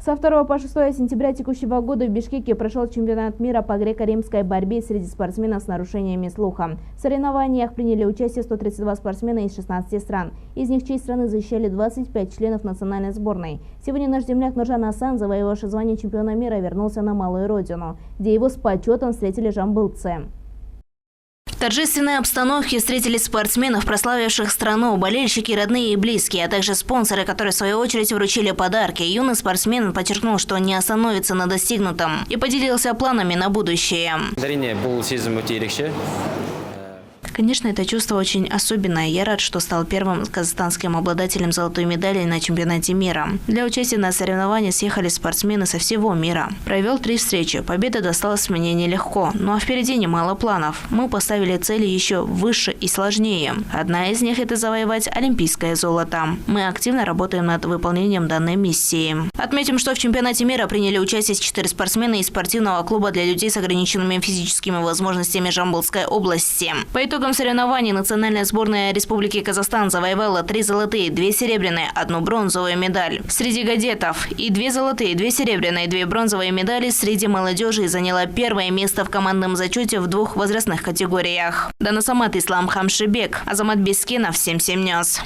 Со 2 по 6 сентября текущего года в Бишкеке прошел чемпионат мира по греко-римской борьбе среди спортсменов с нарушениями слуха. В соревнованиях приняли участие 132 спортсмена из 16 стран. Из них честь страны защищали 25 членов национальной сборной. Сегодня наш земляк Нуржан Асан, завоевавший звание чемпиона мира, вернулся на малую родину, где его с почетом встретили жамбылцы. В торжественной обстановке встретили спортсменов, прославивших страну, болельщики, родные и близкие, а также спонсоры, которые в свою очередь вручили подарки. Юный спортсмен подчеркнул, что не остановится на достигнутом и поделился планами на будущее. Конечно, это чувство очень особенное. Я рад, что стал первым казахстанским обладателем золотой медали на чемпионате мира. Для участия на соревнованиях съехали спортсмены со всего мира. Провел 3 встречи. Победа досталась мне нелегко. Ну а впереди немало планов. Мы поставили цели еще выше и сложнее. Одна из них – это завоевать олимпийское золото. Мы активно работаем над выполнением данной миссии. Отметим, что в чемпионате мира приняли участие 4 спортсмена из спортивного клуба для людей с ограниченными физическими возможностями Жамбылской области. По итогам соревнований национальная сборная Республики Казахстан завоевала 3 золотые, 2 серебряные, 1 бронзовую медаль среди кадетов и 2 золотые, 2 серебряные, 2 бронзовые медали среди молодежи и заняла 1-е место в командном зачете в 2 возрастных категориях. Дана Самат, Ислам Хамшибек, Азамат Бескенов, 7 News.